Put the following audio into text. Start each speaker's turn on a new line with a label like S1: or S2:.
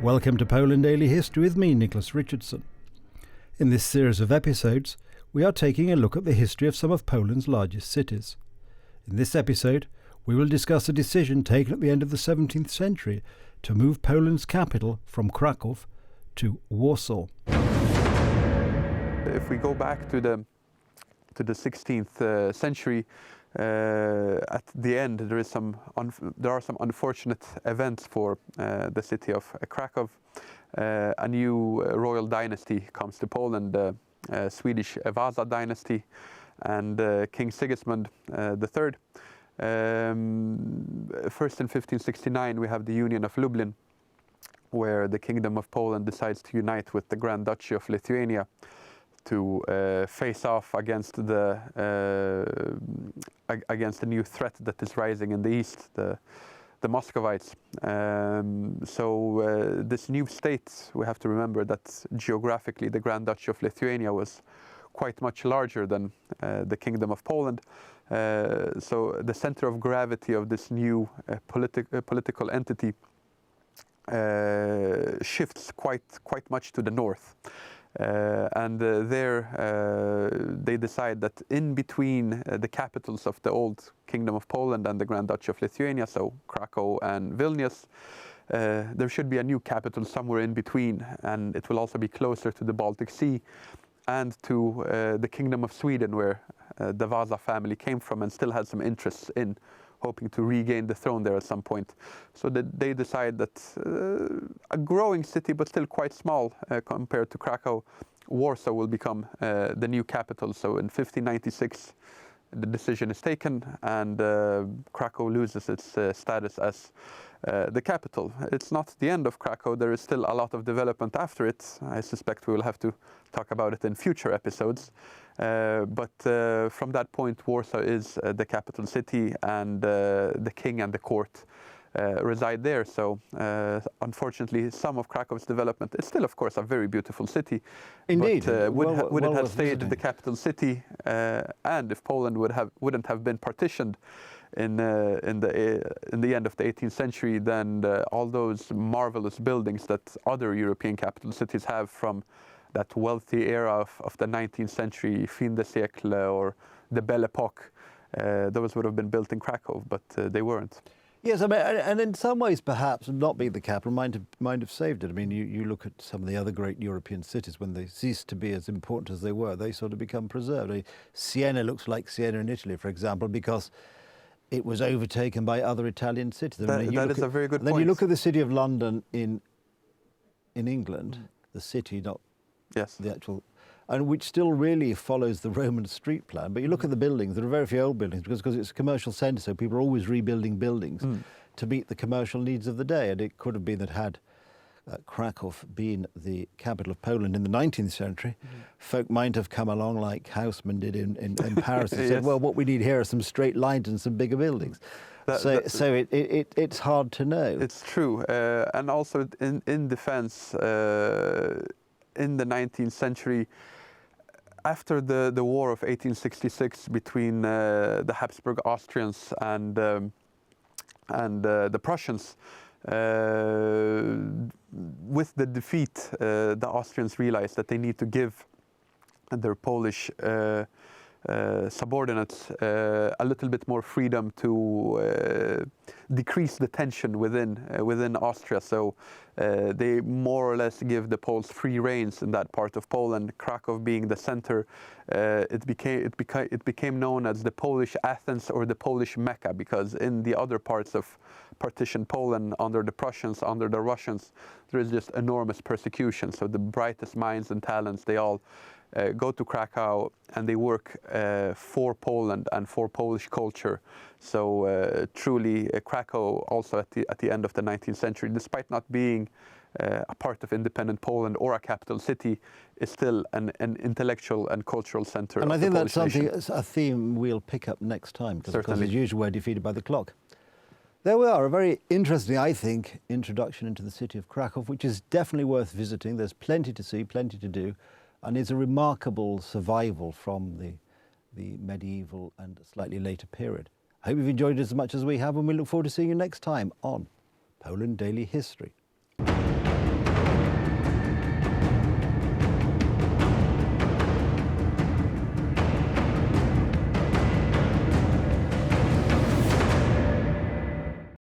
S1: Welcome to Poland Daily History with me, Nicholas Richardson. In this series of episodes, we are taking a look at the history of some of Poland's largest cities. In this episode, we will discuss a decision taken at the end of the 17th century to move Poland's capital from Krakow to Warsaw.
S2: If we go back to the 16th century, at the end there are some unfortunate events for the city of Krakow. A new royal dynasty comes to Poland, the Swedish Vasa dynasty, and King Sigismund III. First in 1569 we have the Union of Lublin, where the Kingdom of Poland decides to unite with the Grand Duchy of Lithuania to face off against the new threat that is rising in the east, the Muscovites. This new state, we have to remember that geographically the Grand Duchy of Lithuania was quite much larger than the Kingdom of Poland. So the center of gravity of this new political entity shifts quite much to the north. They decide that in between the capitals of the old Kingdom of Poland and the Grand Duchy of Lithuania, so Krakow and Vilnius, there should be a new capital somewhere in between, and it will also be closer to the Baltic Sea and to the Kingdom of Sweden, where the Vasa family came from and still had some interests in hoping to regain the throne there at some point. So they decide that a growing city, but still quite small compared to Krakow, Warsaw will become the new capital. So in 1596, the decision is taken, and Krakow loses its status as the capital. It's not the end of Krakow. There is still a lot of development after it. I suspect we will have to talk about it in future episodes. But from that point, Warsaw is the capital city, and the king and the court reside there. So unfortunately, some of Krakow's development is still, of course, a very beautiful city.
S1: Indeed.
S2: But would it have stayed
S1: visiting.
S2: the capital city, and if Poland wouldn't have been partitioned in the end of the 18th century, then all those marvelous buildings that other European capital cities have from that wealthy era of the 19th century, fin de siècle or the Belle Époque, those would have been built in Krakow, but they weren't.
S1: Yes, I mean, and in some ways, perhaps not being the capital might have saved it. I mean, you look at some of the other great European cities, when they cease to be as important as they were, they sort of become preserved. I mean, Siena looks like Siena in Italy, for example, because it was overtaken by other Italian cities.
S2: That is a very good point.
S1: Then you look at the city of London in England, the city, not
S2: Yes.
S1: the actual, and which still really follows the Roman street plan. But you look at the buildings, there are very few old buildings because it's a commercial centre, so people are always rebuilding buildings to meet the commercial needs of the day. And it could have been that had Krakow been the capital of Poland in the 19th century, folk might have come along like Haussmann did in Paris and said,
S2: Yes.
S1: well, what we need here are some straight lines and some bigger buildings. It's hard to know.
S2: It's true, and also in defense, in the 19th century, after the War of 1866 between the Habsburg Austrians and the Prussians, with the defeat, the Austrians realized that they need to give their Polish subordinates a little bit more freedom to decrease the tension within Austria. So they more or less give the Poles free reins in that part of Poland. Krakow being the center, it became known as the Polish Athens or the Polish Mecca, because in the other parts of partitioned Poland, under the Prussians, under the Russians, there is just enormous persecution. So the brightest minds and talents, they all go to Krakow, and they work for Poland and for Polish culture. So truly, Krakow also at the end of the 19th century, despite not being a part of independent Poland or a capital city, is still an intellectual and cultural center.
S1: And
S2: of
S1: I think
S2: the
S1: that's
S2: Polish
S1: something,
S2: nation.
S1: a theme we'll pick up next time, because of course,
S2: Certainly.
S1: as usual, we're defeated by the clock. There we are, a very interesting, I think, introduction into the city of Krakow, which is definitely worth visiting. There's plenty to see, plenty to do, and it's a remarkable survival from the medieval and slightly later period. I hope you've enjoyed it as much as we have, and we look forward to seeing you next time on Poland Daily History.